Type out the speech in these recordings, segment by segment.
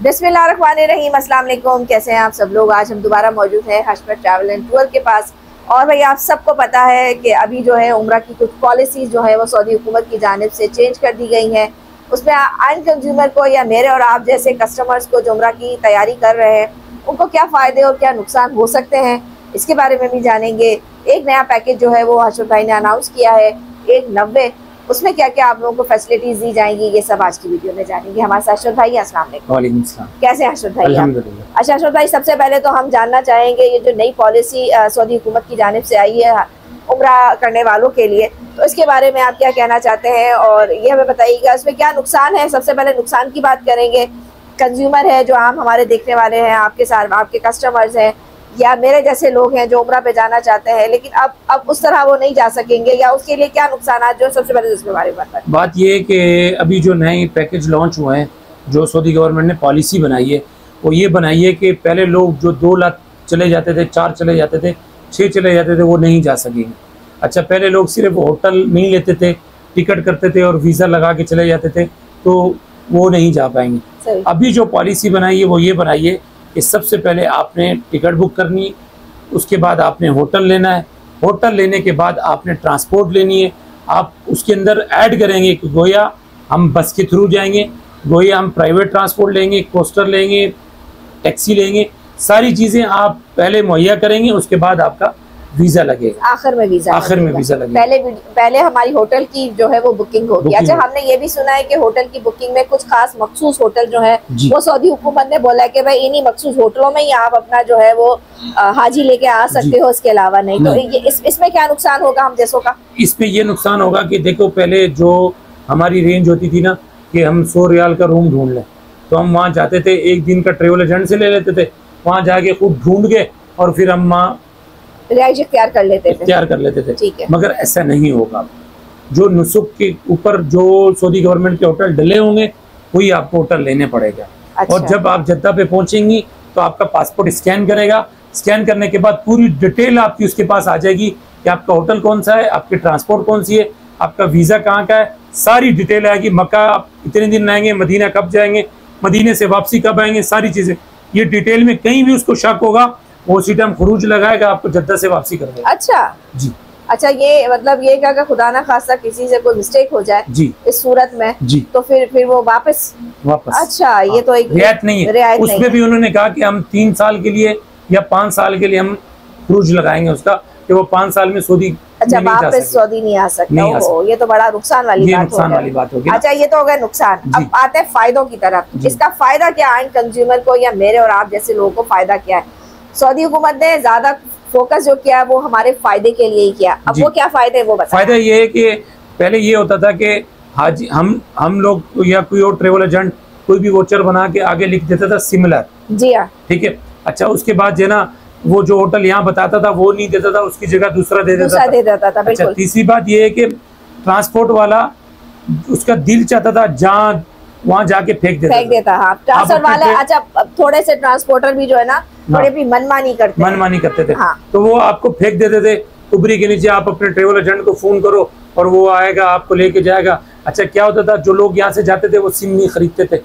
बिस्मिल्लाहिर्रहमानिर्रहीम, अस्सलाम वालेकुम। कैसे हैं आप सब लोग? आज हम दोबारा मौजूद हैं हशमत ट्रैवल एंड टूर के पास। और भाई आप सबको पता है कि अभी जो है उम्रा की कुछ पॉलिसीज़ जो है वो सऊदी हुकूमत की जानिब से चेंज कर दी गई हैं। उसमें आइन कंज्यूमर को या मेरे और आप जैसे कस्टमर्स को जो उम्रा की तैयारी कर रहे हैं उनको क्या फ़ायदे और क्या नुकसान हो सकते हैं, इसके बारे में भी जानेंगे। एक नया पैकेज जो है वो हशमत भाई ने अनाउंस किया है 190, उसमें क्या क्या आप लोगों को फैसिलिटीज दी जाएंगी, ये सब आज की वीडियो में जानेंगे। हमारे साथ हशमत भाई, अस्सलाम वालेकुम। कैसे हैं हशमत भाई? अच्छा हशमत भाई, सबसे पहले तो हम जानना चाहेंगे ये जो नई पॉलिसी सऊदी हुकूमत की जानिब से आई है उम्रा करने वालों के लिए, तो इसके बारे में आप क्या कहना चाहते हैं और ये हमें बताइएगा इसमें क्या नुकसान है। सबसे पहले नुकसान की बात करेंगे। कंज्यूमर है जो आम हमारे देखने वाले हैं, आपके साथ आपके कस्टमर्स हैं या मेरे जैसे लोग हैं जो उम्रा पे जाना चाहते हैं लेकिन अब उस तरह वो नहीं जा सकेंगे, या उसके लिए क्या नुकसान जो सबसे पहले इसके बारे में बताएं। बात ये है कि अभी जो नए पैकेज लॉन्च हुए हैं, जो सऊदी गवर्नमेंट ने पॉलिसी बनाई है वो ये बनाई है कि पहले लोग जो 2 लाख चले जाते थे, 4 चले जाते थे, 6 चले जाते थे, वो नहीं जा सकेंगे। अच्छा, पहले लोग सिर्फ होटल नहीं लेते थे, टिकट करते थे और वीज़ा लगा के चले जाते थे, तो वो नहीं जा पाएंगे। अभी जो पॉलिसी बनाई है वो ये बनाई है कि सबसे पहले आपने टिकट बुक करनी, उसके बाद आपने होटल लेना है, होटल लेने के बाद आपने ट्रांसपोर्ट लेनी है। आप उसके अंदर ऐड करेंगे कि गोया हम बस के थ्रू जाएंगे, गोया हम प्राइवेट ट्रांसपोर्ट लेंगे, कोस्टर लेंगे, टैक्सी लेंगे, सारी चीज़ें आप पहले मुहैया करेंगे, उसके बाद आपका वीज़ा लगेगा। आखिर में वीज़ा लगेगा। पहले हमारी होटल की जो है वो बुकिंग होगी। अच्छा, हमने ये भी सुना है कि होटल की बुकिंग में कुछ खास मखसूस होटल जो है वो सऊदी हुकूमत ने बोला है कि भाई इन्हीं मखसूस होटलों में ही आप अपना जो है वो हाजी लेके आ सकते हो, उसके अलावा नहीं। तो ये इसमें क्या नुकसान होगा हम जैसों का? इसमें ये नुकसान होगा कि देखो, पहले जो हमारी रेंज होती थी ना कि हम 100 रियाल का रूम ढूंढ लें, तो हम वहाँ जाते थे, एक दिन का ट्रेवल एजेंट से ले लेते थे, वहाँ जाके खुद ढूंढ के और फिर हम वहाँ इख्तियार कर लेते थे। ठीक है, मगर ऐसा नहीं होगा। जो नुसुक के ऊपर जो सऊदी गवर्नमेंट के होटल डले होंगे वही आपको होटल लेने पड़ेगा। अच्छा। और जब आप जद्दा पे पहुंचेंगी तो आपका पासपोर्ट स्कैन करेगा, स्कैन करने के बाद पूरी डिटेल आपकी उसके पास आ जाएगी कि आपका होटल कौन सा है, आपकी ट्रांसपोर्ट कौन सी है, आपका वीज़ा कहाँ का है, सारी डिटेल आएगी। मक्का आप कितने दिन रहेंगे, मदीना कब जाएंगे, मदीने से वापसी कब आएंगे, सारी चीज़ें ये डिटेल में। कहीं भी उसको शक होगा वो उसी टाइम खरूज लगाएगा, आपको जद्दा से वापसी कर देगा। अच्छा जी। अच्छा, ये मतलब ये क्या खुदा ना खास्ता किसी से कोई मिस्टेक हो जाए जी इस सूरत में जी, तो फिर वो वापस। अच्छा, ये तो एक रियायत नहीं है। उसमें भी उन्होंने कहा कि हम 3 साल के लिए या 5 साल के लिए हम खरूज लगाएंगे उसका, कि वो 5 साल में सऊदी वापस सऊदी नहीं आ सकता। ये तो बड़ा नुकसान वाली बात होगी। अच्छा, ये तो हो गया नुकसान। अब आते हैं फायदों की तरफ। इसका फायदा क्या आइन कंज्यूमर को या मेरे और आप जैसे लोगों को फायदा क्या है? सऊदी हुकूमत ने ज्यादा फोकस जो किया है वो हमारे फायदे के लिए ही किया। अब वो क्या फायदे है वो बताएं। फायदा ये है कि पहले ये होता था कि हाजी हम लोग या कोई और ट्रेवल एजेंट कोई भी वोचर बना के आगे लिख देता था सिमिलर। जी हाँ, ठीक है। अच्छा, उसके बाद जो ना वो जो होटल यहाँ बताता था वो नहीं देता था, उसकी जगह दूसरा दे देता था। अच्छा, तीसरी बात ये है कि ट्रांसपोर्ट वाला उसका दिल चाहता था जहाँ वहाँ जाके फेंक देता। हाँ, ट्रांसपोर्ट वाला। अच्छा, थोड़े से ट्रांसपोर्टर भी जो है ना थोड़े भी मनमानी करते थे। हाँ। तो वो आपको फेंक देते थे उबरी के नीचे। आप अपने ट्रेवल एजेंट को फोन करो और वो आएगा, आपको लेके जाएगा। अच्छा, क्या होता था, जो लोग यहाँ से जाते थे वो सिम नहीं खरीदते थे,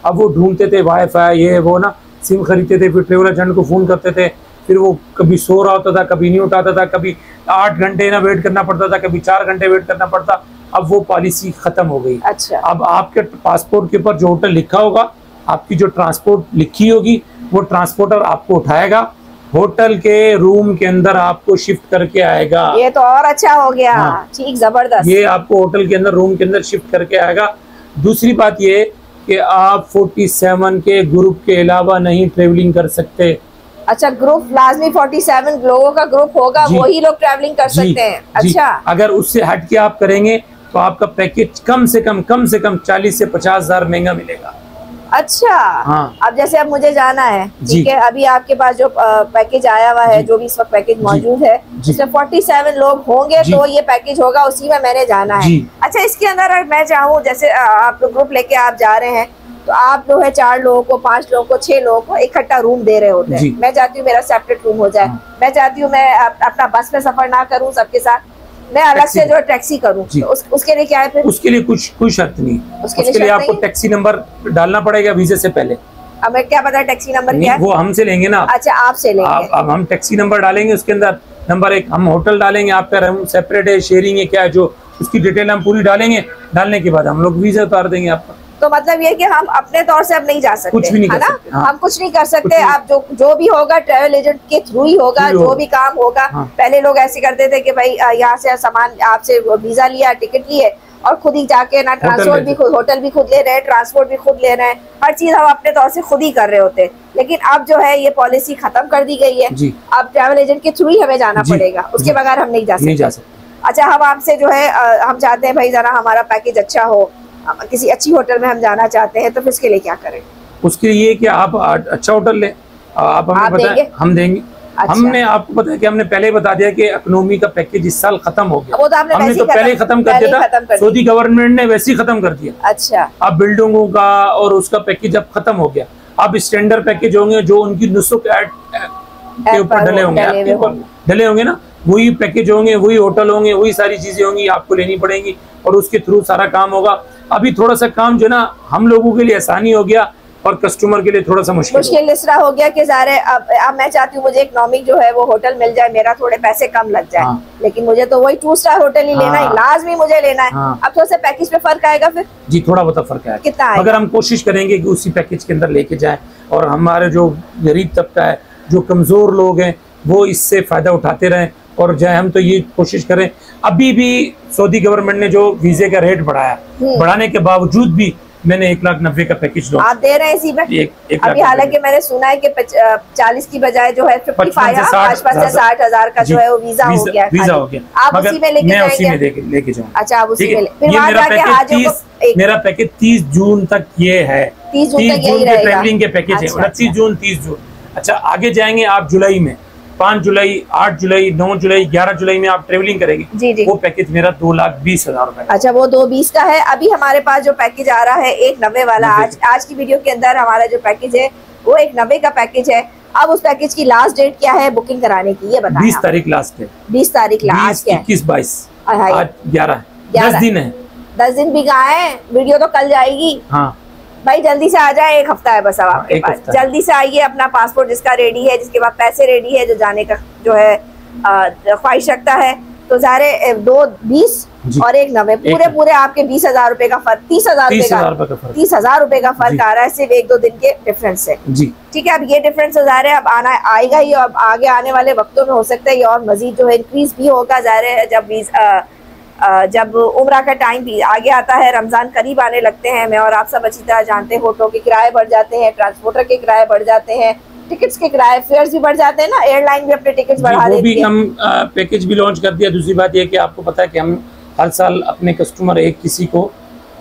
अब वो ढूंढते थे वाईफाई ये वो ना, सिम खरीदते थे, फिर ट्रेवल एजेंट को फोन करते थे, फिर वो कभी सो रहा होता था, कभी नहीं उठाता था, कभी 8 घंटे ना वेट करना पड़ता था, कभी 4 घंटे वेट करना पड़ता। अब वो पॉलिसी खत्म हो गई। अच्छा, अब आपके पासपोर्ट के ऊपर जो होटल लिखा होगा, आपकी जो ट्रांसपोर्ट लिखी होगी, वो ट्रांसपोर्टर आपको उठाएगा, होटल के रूम के अंदर आपको शिफ्ट करके आएगा। ये तो और अच्छा हो गया। हाँ। ठीक, जबरदस्त। ये आपको होटल के अंदर रूम के अंदर शिफ्ट करके आएगा। दूसरी बात ये कि आप 47 के ग्रुप के अलावा नहीं ट्रेवलिंग कर सकते। अच्छा, ग्रुप लाजमी 47 लोगों का ग्रुप होगा, वही लोग ट्रैवलिंग कर सकते हैं। अच्छा, अगर उससे हट के आप करेंगे तो आपका पैकेज कम से कम 40 से 50 हजार महंगा मिलेगा। अच्छा। हाँ। अब जैसे अब मुझे जाना है, ठीक है, अभी आपके पास जो पैकेज आया हुआ है, जो भी इस वक्त पैकेज मौजूद है, इसमें 47 लोग होंगे, तो ये पैकेज होगा, उसी में मैंने जाना है। अच्छा, इसके अंदर अगर मैं चाहूँ, जैसे आप ग्रुप लेके आप जा रहे हैं, तो आप जो है 4 लोगों को, 5 लोगों को, 6 लोगों को इकट्ठा रूम दे रहे होते हैं। मैं चाहती हूँ मेरा सेपरेट रूम हो जाए। मैं चाहती हूँ मैं अपना बस में सफर ना करूँ सबके साथ, मैं अलग से जो टैक्सी करूँ, तो उसके लिए क्या है फिर? उसके लिए कोई शर्त नहीं। उसके लिए आपको टैक्सी नंबर डालना पड़ेगा वीजे से पहले। हमें क्या पता टैक्सी नंबर क्या है? वो हमसे लेंगे ना। अच्छा, आपसे लेंगे। अब हम टैक्सी नंबर डालेंगे, उसके अंदर नंबर 1 हम होटल डालेंगे, आपका रूम सेपरेट है, शेयरिंग है, क्या है, जो उसकी डिटेल हम पूरी डालेंगे। डालने के बाद हम लोग वीजा उतार देंगे आपका। तो मतलब ये कि हम अपने तौर से अब नहीं जा सकते, कुछ भी नहीं है कर ना? सकते, हाँ। हम कुछ नहीं कर सकते। आप जो भी होगा ट्रैवल एजेंट के थ्रू ही होगा, जो भी काम होगा। हाँ। पहले लोग ऐसे करते थे कि भाई यहाँ से सामान, आपसे वीजा लिया, टिकट लिए और खुद ही जाके ना ट्रांसपोर्ट भी खुद, होटल भी खुद ले रहे हैं, ट्रांसपोर्ट भी खुद ले रहे हैं, हर चीज हम अपने तौर से खुद ही कर रहे होते। लेकिन अब जो है ये पॉलिसी खत्म कर दी गई है। अब ट्रैवल एजेंट के थ्रू ही हमें जाना पड़ेगा, उसके बगैर हम नहीं जा सकते। अच्छा, हम आपसे जो है हम चाहते हैं भाई जरा हमारा पैकेज अच्छा हो, किसी अच्छी होटल में हम जाना चाहते हैं, तो फिर इसके लिए क्या करें? उसके लिए कि आप अच्छा होटल लें, आप हमें बताएं, हम देंगे। अच्छा। हमने आपको पता है कि हमने पहले बता दिया कि इकोनॉमी का पैकेज इस साल खत्म हो गया। वो तो हमने तो पहले ही खत्म कर दिया था, सऊदी गवर्नमेंट ने वैसे ही खत्म कर दिया। अच्छा। अब बिल्डिंगों का और उसका पैकेज अब खत्म हो गया। अब स्टैंडर्ड पैकेज होंगे जो उनकी नुस्ख के ऊपर डले होंगे ना, वही पैकेज होंगे, वही होटल होंगे, वही सारी चीजें होंगी, आपको लेनी पड़ेंगी और उसके थ्रू सारा काम होगा। अभी थोड़ा सा काम जो ना हम लोगों के लिए आसानी हो गया और कस्टमर के लिए थोड़ा सा मुश्किल इस तरह हो गया कि ज़ाहिर अब मैं चाहती हूँ मुझे इकोनॉमिक जो है वो होटल मिल जाए, मेरा थोड़े पैसे कम लग जाए। हाँ। लेकिन मुझे तो वही 2 स्टार होटल ही लेना है, लाजमी मुझे लेना है। हाँ। अब थोड़ा सा पैकेज पे फर्क आएगा फिर? जी थोड़ा बहुत फर्क आएगा। कितना आएगा? अगर हम कोशिश करेंगे कि उसी पैकेज के अंदर लेके जाए और हमारे जो गरीब तबका है, जो कमजोर लोग हैं, वो इससे फायदा उठाते रहें और जाए। हम तो ये कोशिश करें, अभी भी सऊदी गवर्नमेंट ने जो वीजे का रेट बढ़ाया, बढ़ाने के बावजूद भी मैंने 1,90,000 का पैकेज लॉन्च आप दे रहे हैं इसी में। अभी हालांकि मैंने सुना है कि 40 की बजाय जो है 55 से 60,000 का जो है वो वीजा हो गया। आप उसी में लेके जाऊँ? अच्छा, आप उसी में। मेरा पैकेज 30 जून तक ये है, 30 जून के ट्रैवलिंग के पैकेज है, 29 जून 30 जून। अच्छा, आगे जाएंगे आप जुलाई में, 5 जुलाई, 8 जुलाई, 9 जुलाई, 11 जुलाई में आप ट्रेवलिंग करेंगे। जी। वो पैकेज मेरा 2,20,000 रुपए। अच्छा, वो 2,20 का है। अभी हमारे पास जो पैकेज आ रहा है 1,90 वाला, आज की वीडियो के अंदर हमारा जो पैकेज है वो 1,90 का पैकेज है। अब उस पैकेज की लास्ट डेट क्या है बुकिंग कराने की, ये बताएं। 20 तारीख लास्ट है। 20 तारीख लास्ट, 21-22 आज 11 10 दिन है। 10 दिन भी कहाँ है, वीडियो तो कल जाएगी। हाँ भाई, जल्दी से आ जाए, 1 हफ्ता है बस अब आपके पास। जल्दी से आइए, अपना पासपोर्ट जिसका रेडी है, जिसके पास पैसे रेडी है, जो जाने का जो है ख्वाहिश रखता है, तो सारे 2,20 और 1,90 पूरे आपके 20,000 रुपए का फर्क, 30,000 रुपए का फर्क आ रहा है सिर्फ 1-2 दिन के डिफरेंस से। जी ठीक है, अब ये डिफरेंस ज़ाहिर है अब आएगा ही, और आगे आने वाले वक्तों में हो सकता है ये और मजीद जो है इंक्रीज भी होगा। ज़ाहिर है जब उम्रा का टाइम भी आगे आता है, रमजान करीब आने लगते हैं, मैं और आप सब अच्छी तरह जानते हैं, होटलों के किराए बढ़ जाते हैं, ट्रांसपोर्टर के किराए बढ़ जाते हैं, टिकट्स के किराए, फेयर्स भी बढ़ जाते हैं ना, एयरलाइन भी अपने टिकट्स बढ़ा देती है। हम पैकेज भी लॉन्च कर दिया। दूसरी बात यह कि आपको पता है कि हम हर साल अपने कस्टमर किसी को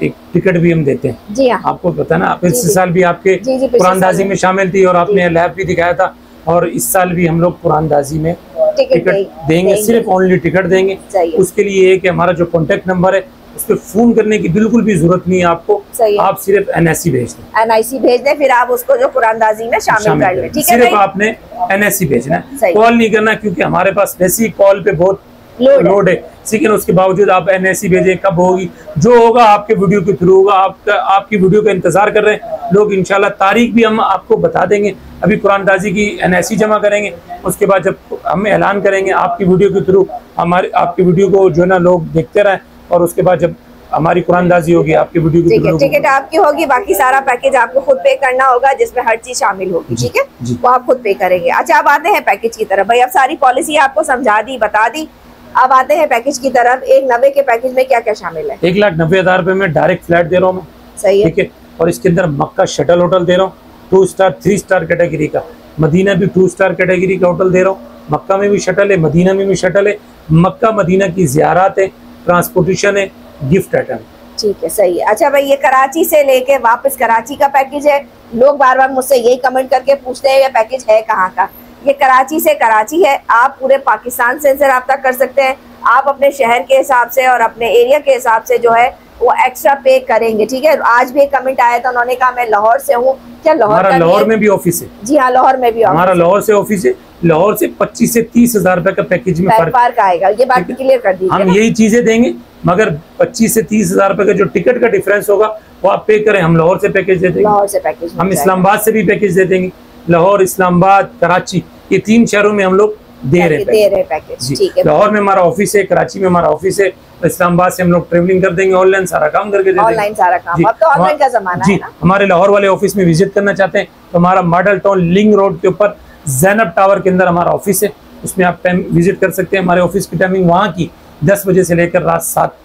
एक टिकट भी हम देते हैं। जी हाँ, आपको पता है ना, पिछले साल भी आपके कुरानदाजी में शामिल थी और आपने लैब भी दिखाया था, और इस साल भी हम लोग कुरानदाजी में टिकट देंगे, सिर्फ ओनली टिकट देंगे। उसके लिए एक हमारा जो कॉन्टेक्ट नंबर है उस पर फोन करने की बिल्कुल भी जरूरत नहीं है आपको, आप सिर्फ NIC भेज दें। NIC भेज दें, फिर आप उसको जो कुरानदाजी में शामिल कर लें। ठीक है, सिर्फ आपने NIC भेजना है, कॉल नहीं करना, क्योंकि हमारे पास वैसे ही कॉल पे बहुत लोड है। लेकिन उसके बावजूद आप NIC भेजें, कब होगी, जो होगा आपके वीडियो के थ्रू होगा। आपकी वीडियो का इंतजार कर रहे हैं लोग, इंशाल्लाह तारीख भी हम आपको बता देंगे। अभी कुरानदाजी की NIC जमा करेंगे, उसके बाद जब हम ऐलान करेंगे आपकी वीडियो के थ्रू, आपकी वीडियो को जो है ना लोग देखते रहें, और उसके बाद जब हमारी कुरानदाजी होगी आपकी वीडियो की टिकट आपकी होगी, बाकी सारा पैकेज आपको खुद पे करना होगा, जिसमें हर चीज शामिल होगी। ठीक है, वो आप खुद पे करेंगे। अच्छा, अब आते हैं पैकेज की तरफ। भाई अब सारी पॉलिसी आपको समझा दी, बता दी, अब आते हैं पैकेज की तरफ। 1,90 के पैकेज में क्या क्या शामिल है? 1,90,000 रुपए में डायरेक्ट फ्लैट दे रहा हूँ मैं। सही है, ठीक है, और इसके अंदर मक्का शटल होटल दे रहा हूँ, 2 स्टार 3 स्टार कैटेगरी का। मदीना भी 2 स्टार कैटेगरी का होटल दे रहा हूँ। मक्का में भी शटल है, मदीना में भी शटल है। मक्का मदीना की ज़ियारत है, ट्रांसपोर्टेशन है, गिफ्ट आइटम। ठीक है, सही है। अच्छा भाई, ये कराची से लेके वापस कराची का पैकेज है। लोग बार बार मुझसे यही कमेंट करके पूछते हैं ये पैकेज है कहाँ का। ये कराची से कराची है, आप पूरे पाकिस्तान से इनसे रब्ता कर सकते हैं। आप अपने शहर के हिसाब से और अपने एरिया के हिसाब से जो है वो एक्स्ट्रा पे करेंगे। ठीक है, आज भी एक कमेंट आया था, उन्होंने कहा मैं लाहौर से हूँ, क्या लाहौर में भी ऑफिस है? जी हाँ, लाहौर में भी हमारा लाहौर से ऑफिस है। लाहौर से 25 से 30 हजार रुपए का पैकेज में फर्क आएगा, ये बात क्लियर कर दी। हम यही चीजें देंगे, मगर 25 से 30 हजार रुपए का जो टिकट का डिफरेंस होगा वो आप पे करें, हम लाहौर से पैकेज दे देंगे। लाहौर से पैकेज हम इस्लामाबाद से भी पैकेज दे देंगे। लाहौर, इस्लामाबाद, कराची, ये 3 शहरों में हम लोग दे रहे हैं पैकेज। ठीक है, लाहौर में हमारा ऑफिस है, कराची में हमारा ऑफिस है, इस्लामाबाद से हम लोग ट्रेवलिंग कर देंगे, ऑनलाइन सारा काम करके दे देंगे। ऑनलाइन सारा काम, अब तो ऑनलाइन का जमाना है ना। हमारे लाहौर वाले ऑफिस में विजिट करना चाहते हैं तो हमारा मॉडल टाउन लिंक रोड के ऊपर ज़ैनब टावर के अंदर हमारा ऑफिस है, उसमें आप विजिट कर सकते हैं। हमारे ऑफिस की टाइमिंग वहाँ की 10 बजे से लेकर रात 7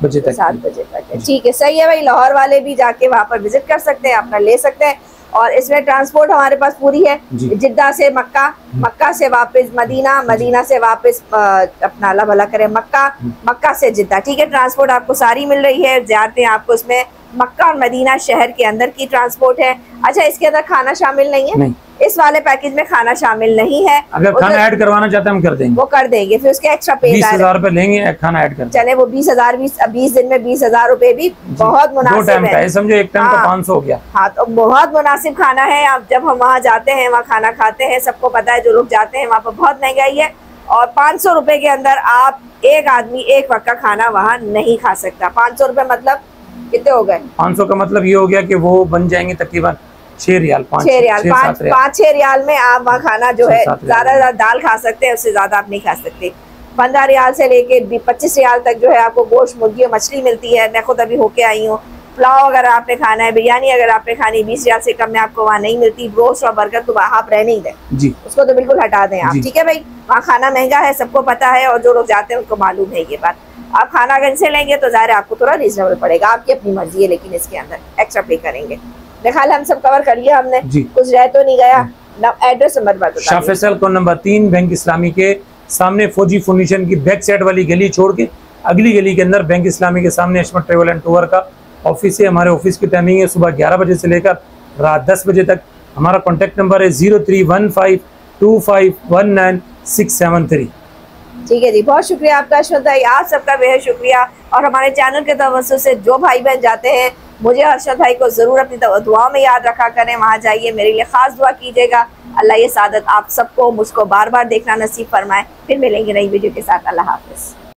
बजे तक। 7 बजे तक है। ठीक है, सही है भाई, लाहौर वाले भी जाके वहाँ पर विजिट कर सकते हैं, अपना ले सकते हैं। और इसमें ट्रांसपोर्ट हमारे पास पूरी है, जिद्दा से मक्का, मक्का से वापस मदीना, मदीना से वापस अपना अल्लाह भला करे मक्का, मक्का से जिद्दा। ठीक है, ट्रांसपोर्ट आपको सारी मिल रही है। जाते हैं आपको इसमें मक्का और मदीना शहर के अंदर की ट्रांसपोर्ट है। अच्छा, इसके अंदर खाना शामिल नहीं है? नहीं। इस वाले पैकेज में खाना शामिल नहीं है। अगर खाना ऐड करवाना चाहते हैं हम कर देंगे, वो कर देंगे, फिर उसके एक्स्ट्रा पे 20,000 रुपए लेंगे खाना ऐड कर। चले वो 20,000, 20 दिन में 20,000 रुपए भी बहुत मुनासिब है। समझो एक टाइम का 500 हो गया। हाँ, तो बहुत मुनासिब खाना है। आप जब हम वहाँ जाते हैं, वहाँ खाना खाते हैं, सबको पता है, जो लोग जाते हैं वहाँ पर बहुत महंगाई है, और 500 रुपए के अंदर आप एक आदमी एक वक्त का खाना वहाँ नहीं खा सकता। 500 रुपए मतलब कितने हो गए? 500 का मतलब ये हो गया कि वो बन जाएंगे तकरीबन 6 रियाल, 5 6 रियाल में आप वहाँ खाना जो है ज्यादा दाल खा सकते हैं, उससे ज्यादा आप नहीं खा सकते। 15 रियाल से लेके 25 रियाल तक जो है आपको गोश्त, मुर्गी और मछली मिलती है। मैं खुद अभी होके आई हूँ। पुलाव अगर आपने खाना है, बिरयानी अगर आपने खानी, 20 रियाल से कम में आपको वहाँ नहीं मिलती। रोस्ट और बर्गर तो आप रहने ही दें जी, उसको तो बिल्कुल हटा दें आप। ठीक है भाई, वहाँ खाना महंगा है, सबको पता है, और जो लोग जाते हैं उनको मालूम है ये बात। आप खाना अगर इनसे लेंगे तो ज़ाहिर आपको थोड़ा रीजनेबल पड़ेगा, आपकी अपनी मर्जी है, लेकिन इसके अंदर एक्स्ट्रा पे करेंगे। ख्याल हम सब कवर कर लिया हमने, कुछ रह तो नहीं गया। एड्रेस नंबर बता। शाह फैसल को नंबर 3 बैंक इस्लामी के सामने, फौजी फर्नीचर की बैक साइड वाली गली छोड़ के अगली गली के अंदर बैंक इस्लामी के सामने अशमत ट्रेवल एंड टूर का ऑफिस है। हमारे ऑफिस की टाइमिंग है सुबह 11 बजे से लेकर रात 10 बजे तक। हमारा कॉन्टेक्ट नंबर है 03152519 ठीक है जी, बहुत शुक्रिया आपका अशमत भाई, आप सबका बेहद शुक्रिया। और हमारे चैनल के तवज्जो से जो भाई बहन जाते हैं, मुझे अशमत भाई को ज़रूर अपनी दुआओं में याद रखा करें। वहाँ जाइए, मेरे लिए ख़ास दुआ कीजिएगा। अल्लाह ये सादत आप सबको, मुझको बार बार देखना नसीब फरमाए। फिर मिलेंगे नई वीडियो के साथ। अल्लाह हाफ़िज़।